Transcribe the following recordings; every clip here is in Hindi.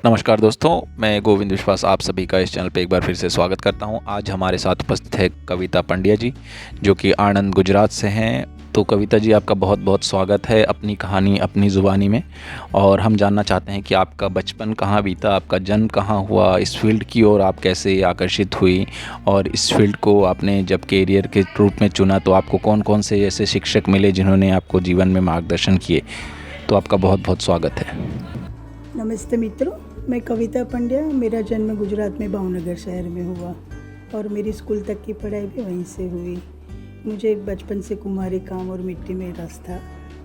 नमस्कार दोस्तों, मैं गोविंद विश्वास आप सभी का इस चैनल पे एक बार फिर से स्वागत करता हूं। आज हमारे साथ उपस्थित है कविता पंड्या जी, जो कि आणंद गुजरात से हैं। तो कविता जी, आपका बहुत बहुत स्वागत है अपनी कहानी अपनी ज़ुबानी में। और हम जानना चाहते हैं कि आपका बचपन कहाँ बीता, आपका जन्म कहाँ हुआ, इस फील्ड की ओर आप कैसे आकर्षित हुई, और इस फील्ड को आपने जब कैरियर के रूप में चुना तो आपको कौन कौन से ऐसे शिक्षक मिले जिन्होंने आपको जीवन में मार्गदर्शन किए। तो आपका बहुत बहुत स्वागत है। नमस्ते मित्रों, मैं कविता पंड्या। मेरा जन्म गुजरात में भावनगर शहर में हुआ और मेरी स्कूल तक की पढ़ाई भी वहीं से हुई। मुझे बचपन से कुम्हारी काम और मिट्टी में रस था,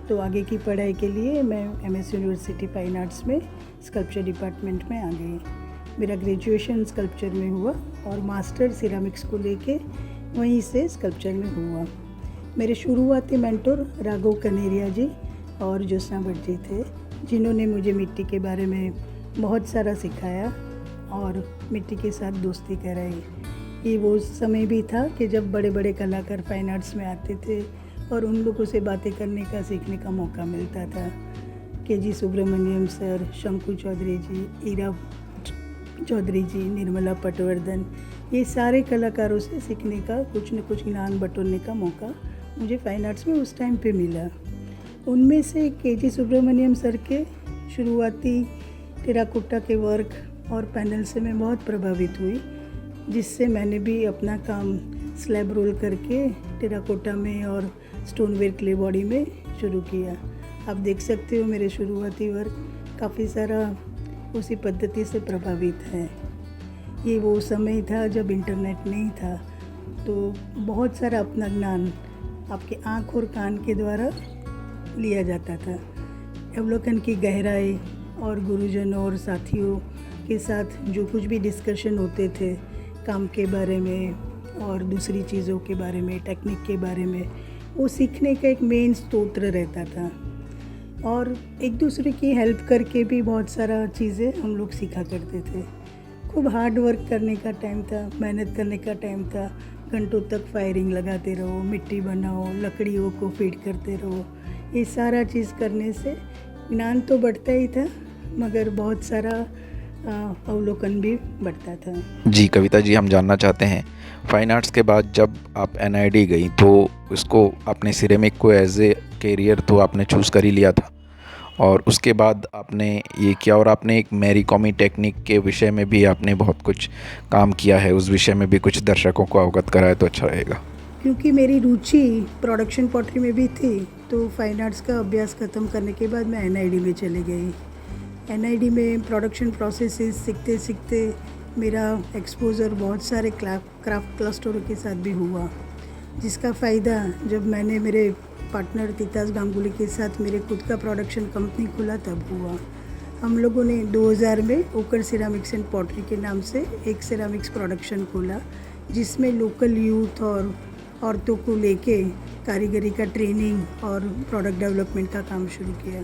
तो आगे की पढ़ाई के लिए मैं एमएस यूनिवर्सिटी फाइन आर्ट्स में स्कल्पचर डिपार्टमेंट में आ गई। मेरा ग्रेजुएशन स्कल्पचर में हुआ और मास्टर सिरामिक्स को लेके वहीं से स्कल्पचर में हुआ। मेरे शुरुआती मेंटोर राघव कनेरिया जी और ज्योत्सना भट्ट जी थे, जिन्होंने मुझे मिट्टी के बारे में बहुत सारा सिखाया और मिट्टी के साथ दोस्ती कराई। ये वो समय भी था कि जब बड़े बड़े कलाकार फाइन आर्ट्स में आते थे और उन लोगों से बातें करने का, सीखने का मौका मिलता था। के.जी. सुब्रमण्यम सर, शंकु चौधरी जी, ईरा चौधरी जी, निर्मला पटवर्धन, ये सारे कलाकारों से सीखने का, कुछ न कुछ ज्ञान बटोरने का मौका मुझे फाइन आर्ट्स में उस टाइम पे मिला। उनमें से के.जी. सुब्रमण्यम सर के शुरुआती टेराकोटा के वर्क और पैनल से मैं बहुत प्रभावित हुई, जिससे मैंने भी अपना काम स्लैब रोल करके टेराकोटा में और स्टोनवेयर क्ले बॉडी में शुरू किया। आप देख सकते हो मेरे शुरुआती वर्क काफ़ी सारा उसी पद्धति से प्रभावित है। ये वो समय था जब इंटरनेट नहीं था, तो बहुत सारा अपना ज्ञान आपके आँख और कान के द्वारा लिया जाता था। अवलोकन की गहराई और गुरुजनों और साथियों के साथ जो कुछ भी डिस्कशन होते थे काम के बारे में और दूसरी चीज़ों के बारे में, टेक्निक के बारे में, वो सीखने का एक मेन स्रोत रहता था। और एक दूसरे की हेल्प करके भी बहुत सारा चीज़ें हम लोग सीखा करते थे। खूब हार्ड वर्क करने का टाइम था, मेहनत करने का टाइम था। घंटों तक फायरिंग लगाते रहो, मिट्टी बनाओ, लकड़ियों को फीड करते रहो। ये सारा चीज़ करने से ज्ञान तो बढ़ता ही था, मगर बहुत सारा अवलोकन भी बढ़ता था। जी कविता जी, हम जानना चाहते हैं, फाइन आर्ट्स के बाद जब आप एनआईडी गई तो उसको आपने सिरेमिक को एज ए कैरियर तो आपने चूज़ कर ही लिया था, और उसके बाद आपने ये किया और आपने एक मैरी कॉमी टेक्निक के विषय में भी आपने बहुत कुछ काम किया है। उस विषय में भी कुछ दर्शकों को अवगत कराए तो अच्छा रहेगा। क्योंकि मेरी रुचि प्रोडक्शन पॉटरी में भी थी, तो फाइन आर्ट्स का अभ्यास ख़त्म करने के बाद मैं एनआईडी में चली गई। एनआईडी में प्रोडक्शन प्रोसेसेस सीखते सीखते मेरा एक्सपोजर बहुत सारे क्राफ्ट क्लस्टरों के साथ भी हुआ, जिसका फ़ायदा जब मैंने मेरे पार्टनर तितास गांगुली के साथ मेरे खुद का प्रोडक्शन कंपनी खुला तब हुआ। हम लोगों ने 2000 में ओकर सिरामिक्स एंड पॉटरी के नाम से एक सिरामिक्स प्रोडक्शन खोला, जिसमें लोकल यूथ और औरतों को लेके कारीगरी का ट्रेनिंग और प्रोडक्ट डेवलपमेंट का काम शुरू किया।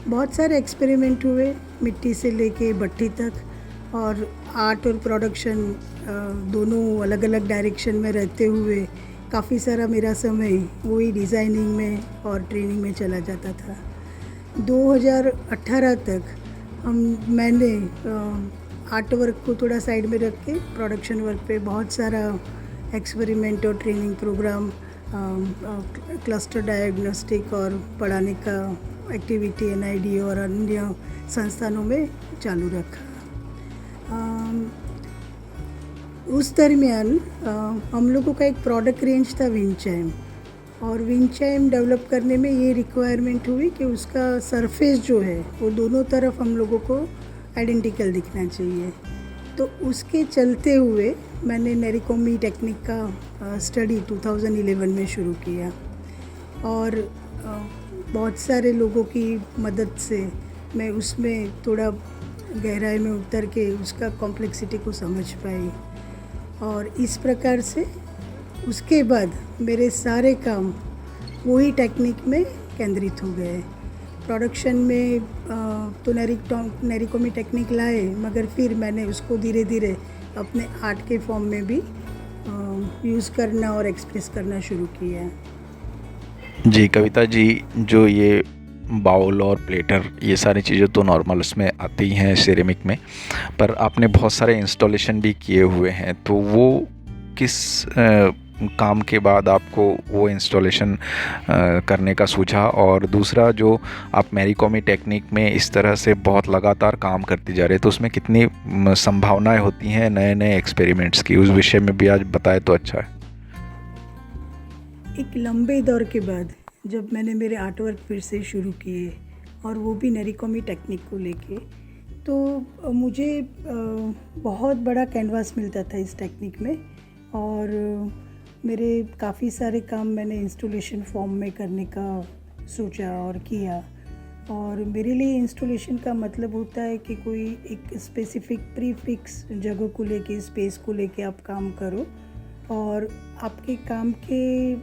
बहुत सारे एक्सपेरिमेंट हुए, मिट्टी से लेके भट्टी तक, और आर्ट और प्रोडक्शन दोनों अलग अलग डायरेक्शन में रहते हुए काफ़ी सारा मेरा समय वही डिज़ाइनिंग में और ट्रेनिंग में चला जाता था। 2018 तक मैंने आर्ट वर्क को थोड़ा साइड में रख के प्रोडक्शन वर्क पे बहुत सारा एक्सपेरिमेंट और ट्रेनिंग प्रोग्राम, क्लस्टर डायग्नोस्टिक और पढ़ाने का एक्टिविटी एनआईडी और अन्य संस्थानों में चालू रखा। उस दरमियान हम लोगों का एक प्रोडक्ट रेंज था विंडचाइम, और विंडचाइम डेवलप करने में ये रिक्वायरमेंट हुई कि उसका सरफेस जो है वो दोनों तरफ हम लोगों को आइडेंटिकल दिखना चाहिए। तो उसके चलते हुए मैंने नेरिकोमी टेक्निक का स्टडी 2011 में शुरू किया, और बहुत सारे लोगों की मदद से मैं उसमें थोड़ा गहराई में उतर के उसका कॉम्प्लेक्सिटी को समझ पाई। और इस प्रकार से उसके बाद मेरे सारे काम वही टेक्निक में केंद्रित हो गए। प्रोडक्शन में तो नेरिकोमी टेक्निक लाए, मगर फिर मैंने उसको धीरे धीरे अपने आर्ट के फॉर्म में भी यूज़ करना और एक्सप्रेस करना शुरू किया। जी कविता जी, जो ये बाउल और प्लेटर ये सारी चीज़ें तो नॉर्मल उसमें आती हैं सिरेमिक में, पर आपने बहुत सारे इंस्टॉलेशन भी किए हुए हैं, तो वो किस काम के बाद आपको वो इंस्टॉलेशन करने का सूझा? और दूसरा, जो आप मैरी कॉमी टेक्निक में इस तरह से बहुत लगातार काम करती जा रहे हैं, तो उसमें कितनी संभावनाएं होती हैं नए नए एक्सपेरिमेंट्स की, उस विषय में भी आज बताए तो अच्छा है। एक लंबे दौर के बाद जब मैंने मेरे आर्ट वर्क फिर से शुरू किए और वो भी नरीकोमी टेक्निक को लेके, तो मुझे बहुत बड़ा कैनवास मिलता था इस टेक्निक में। और मेरे काफ़ी सारे काम मैंने इंस्टॉलेशन फॉर्म में करने का सोचा और किया। और मेरे लिए इंस्टॉलेशन का मतलब होता है कि कोई एक स्पेसिफिक प्रीफिक्स जगह को लेके, स्पेस को लेके आप काम करो और आपके काम के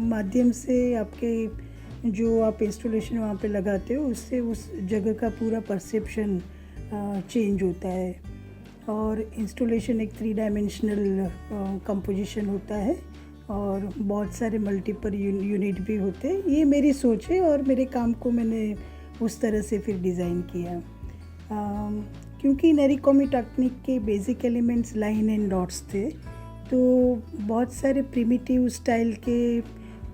माध्यम से आपके जो आप इंस्टॉलेशन वहाँ पे लगाते हो उससे उस जगह का पूरा परसेप्शन चेंज होता है। और इंस्टॉलेशन एक 3 डायमेंशनल कंपोजिशन होता है और बहुत सारे मल्टीपल यूनिट भी होते हैं। ये मेरी सोच है और मेरे काम को मैंने उस तरह से फिर डिज़ाइन किया। क्योंकि नरीकोमी टेक्निक के basic elements line and dots थे, तो बहुत सारे प्रिमिटिव स्टाइल के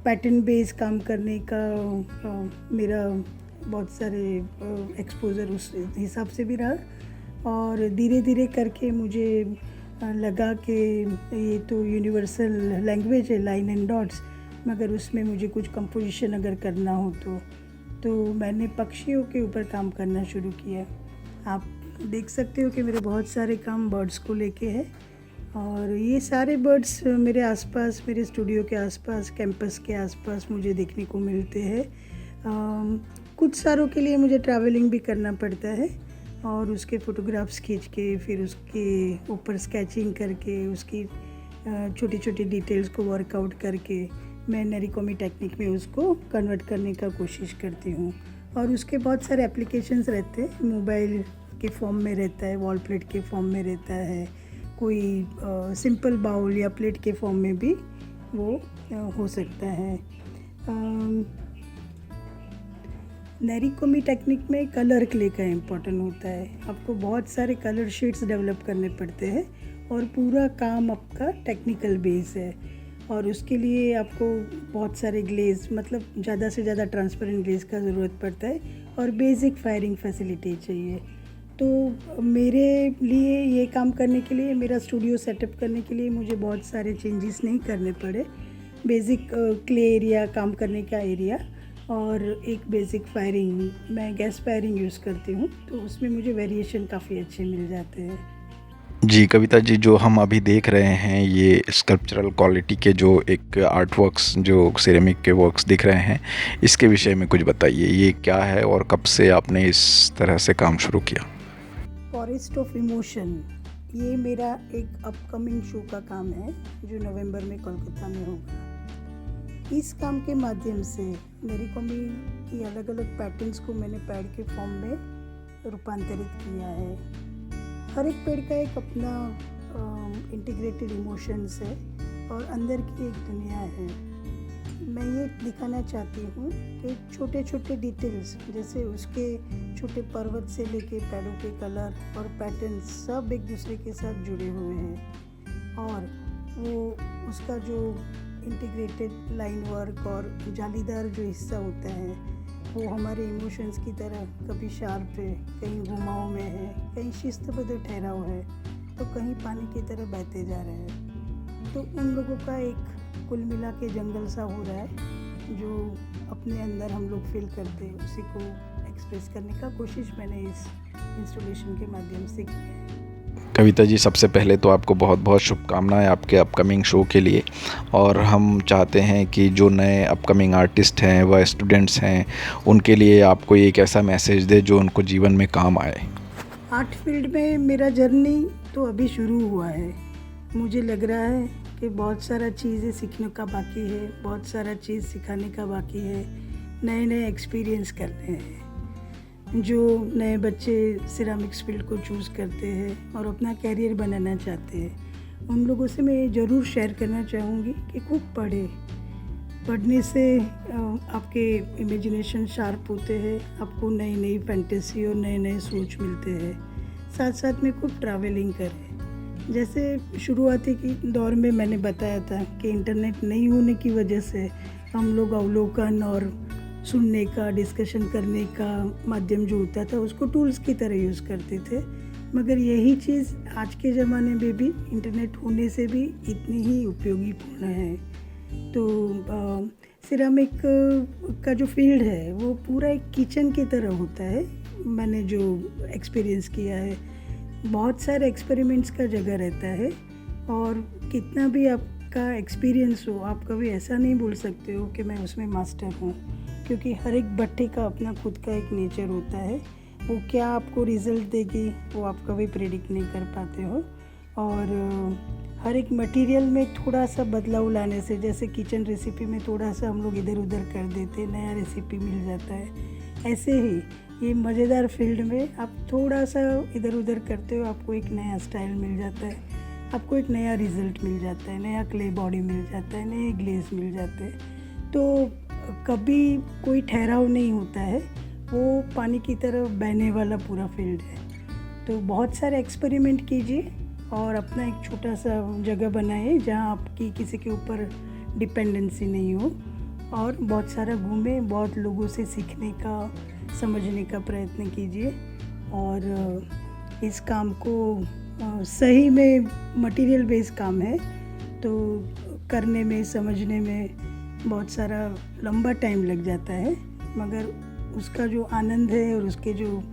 पैटर्न बेस काम करने का मेरा बहुत सारे एक्सपोज़र उस हिसाब से भी रहा। और धीरे धीरे करके मुझे लगा कि ये तो यूनिवर्सल लैंग्वेज है लाइन एंड डॉट्स, मगर उसमें मुझे कुछ कंपोजिशन अगर करना हो तो मैंने पक्षियों के ऊपर काम करना शुरू किया। आप देख सकते हो कि मेरे बहुत सारे काम बर्ड्स को लेके है और ये सारे बर्ड्स मेरे आसपास, मेरे स्टूडियो के आसपास, कैंपस के आसपास मुझे देखने को मिलते हैं। कुछ सालों के लिए मुझे ट्रैवलिंग भी करना पड़ता है और उसके फ़ोटोग्राफ्स खींच के फिर उसके ऊपर स्केचिंग करके उसकी छोटी छोटी डिटेल्स को वर्कआउट करके मैं नरीकोमी टेक्निक में उसको कन्वर्ट करने का कोशिश करती हूँ। और उसके बहुत सारे एप्लीकेशंस रहते हैं, मोबाइल के फॉर्म में रहता है, वॉल प्लेट के फॉर्म में रहता है, कोई सिंपल बाउल या प्लेट के फॉर्म में भी वो हो सकता है। नरीकोमी टेक्निक में कलर क्ले का इम्पोर्टेंट होता है। आपको बहुत सारे कलर शीट्स डेवलप करने पड़ते हैं और पूरा काम आपका टेक्निकल बेस है और उसके लिए आपको बहुत सारे ग्लेज, मतलब ज़्यादा से ज़्यादा ट्रांसपेरेंट ग्लेज का ज़रूरत पड़ता है और बेसिक फायरिंग फैसिलिटी चाहिए। तो मेरे लिए ये काम करने के लिए, मेरा स्टूडियो सेटअप करने के लिए मुझे बहुत सारे चेंजेस नहीं करने पड़े। बेसिक क्ले एरिया, काम करने का एरिया और एक बेसिक फायरिंग, मैं गैस फायरिंग यूज़ करती हूँ, तो उसमें मुझे वेरिएशन काफ़ी अच्छे मिल जाते हैं। जी कविता जी, जो हम अभी देख रहे हैं ये स्कल्पचरल क्वालिटी के जो एक आर्ट वर्क्स, जो सिरेमिक के वर्क्स दिख रहे हैं, इसके विषय में कुछ बताइए। ये क्या है और कब से आपने इस तरह से काम शुरू किया? फॉरेस्ट ऑफ इमोशन, ये मेरा एक अपकमिंग शो का काम है जो नवंबर में कोलकाता में होगा। इस काम के माध्यम से नरीकोमी की अलग अलग पैटर्न्स को मैंने पेड़ के फॉर्म में रूपांतरित किया है। हर एक पेड़ का एक अपना इंटीग्रेटेड इमोशंस है और अंदर की एक दुनिया है। मैं ये दिखाना चाहती हूँ कि छोटे छोटे डिटेल्स, जैसे उसके छोटे पर्वत से लेके पेड़ों के कलर और पैटर्न सब एक दूसरे के साथ जुड़े हुए हैं और वो उसका जो इंटीग्रेटेड लाइन वर्क और जालीदार जो हिस्सा होता है वो हमारे इमोशंस की तरह कभी शार्प है, कहीं घुमाव में है, कहीं शिस्तबद्ध ठहराव है, तो कहीं पानी की तरह बहते जा रहे हैं। तो उन लोगों का एक कुल मिला के जंगल सा हो रहा है जो अपने अंदर हम लोग फील करते हैं, उसी को एक्सप्रेस करने का कोशिश मैंने इस इंस्टॉलेशन के माध्यम से की है। कविता जी, सबसे पहले तो आपको बहुत बहुत शुभकामनाएं आपके अपकमिंग शो के लिए। और हम चाहते हैं कि जो नए अपकमिंग आर्टिस्ट हैं व स्टूडेंट्स हैं, उनके लिए आपको एक ऐसा मैसेज दे जो उनको जीवन में काम आए। आर्ट फील्ड में मेरा जर्नी तो अभी शुरू हुआ है। मुझे लग रहा है कि बहुत सारा चीज़ें सीखने का बाकी है, बहुत सारा चीज़ सिखाने का बाकी है, नए नए एक्सपीरियंस करने हैं। जो नए बच्चे सिरामिक्स फील्ड को चूज़ करते हैं और अपना कैरियर बनाना चाहते हैं, उन लोगों से मैं ज़रूर शेयर करना चाहूँगी कि खूब पढ़े, पढ़ने से आपके इमेजिनेशन शार्प होते हैं, आपको नई नई फैंटेसी और नए नए सोच मिलते हैं। साथ साथ में खूब ट्रैवलिंग करें। जैसे शुरुआती की दौर में मैंने बताया था कि इंटरनेट नहीं होने की वजह से हम लोग अवलोकन और सुनने का, डिस्कशन करने का माध्यम जो होता था उसको टूल्स की तरह यूज़ करते थे। मगर यही चीज़ आज के ज़माने में भी इंटरनेट होने से भी इतनी ही उपयोगीपूर्ण है। तो सिरामिक का जो फील्ड है वो पूरा एक किचन की तरह होता है। मैंने जो एक्सपीरियंस किया है, बहुत सारे एक्सपेरिमेंट्स का जगह रहता है और कितना भी आपका एक्सपीरियंस हो, आप कभी ऐसा नहीं बोल सकते हो कि मैं उसमें मास्टर हूँ, क्योंकि हर एक भट्टी का अपना खुद का एक नेचर होता है। वो क्या आपको रिज़ल्ट देगी वो आप कभी प्रेडिक्ट नहीं कर पाते हो। और हर एक मटेरियल में थोड़ा सा बदलाव लाने से, जैसे किचन रेसिपी में थोड़ा सा हम लोग इधर उधर कर देते, नया रेसिपी मिल जाता है। ऐसे ही ये मज़ेदार फील्ड में आप थोड़ा सा इधर उधर करते हो, आपको एक नया स्टाइल मिल जाता है, आपको एक नया रिज़ल्ट मिल जाता है, नया क्ले बॉडी मिल जाता है, नए ग्लेज मिल जाते हैं। तो कभी कोई ठहराव नहीं होता है, वो पानी की तरह बहने वाला पूरा फील्ड है। तो बहुत सारे एक्सपेरिमेंट कीजिए और अपना एक छोटा सा जगह बनाइए जहाँ आपकी किसी के ऊपर डिपेंडेंसी नहीं हो, और बहुत सारा घूमें, बहुत लोगों से सीखने का, समझने का प्रयत्न कीजिए। और इस काम को सही में मटेरियल बेस्ड काम है, तो करने में, समझने में बहुत सारा लंबा टाइम लग जाता है, मगर उसका जो आनंद है और उसके जो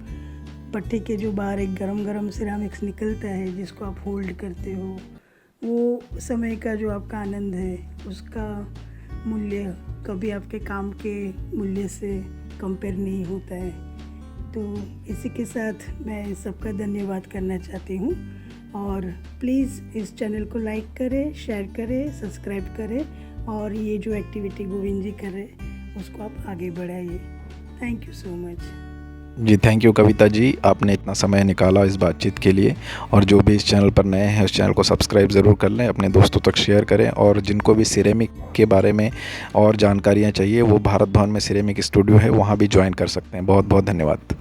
भट्टी के जो बाहर एक गरम गरम सिरामिक्स निकलता है जिसको आप होल्ड करते हो, वो समय का जो आपका आनंद है उसका मूल्य कभी आपके काम के मूल्य से कंपेयर नहीं होता है। तो इसी के साथ मैं सबका धन्यवाद करना चाहती हूँ, और प्लीज़ इस चैनल को लाइक करें, शेयर करें, सब्सक्राइब करें, और ये जो एक्टिविटी गोविंद जी कर रहे हैं उसको आप आगे बढ़ाइए। Thank you so much. जी, थैंक यू कविता जी, आपने इतना समय निकाला इस बातचीत के लिए। और जो भी इस चैनल पर नए हैं उस चैनल को सब्सक्राइब ज़रूर कर लें, अपने दोस्तों तक शेयर करें, और जिनको भी सिरेमिक के बारे में और जानकारियाँ चाहिए वो भारत भवन में सिरेमिक स्टूडियो है, वहाँ भी ज्वाइन कर सकते हैं। बहुत बहुत धन्यवाद।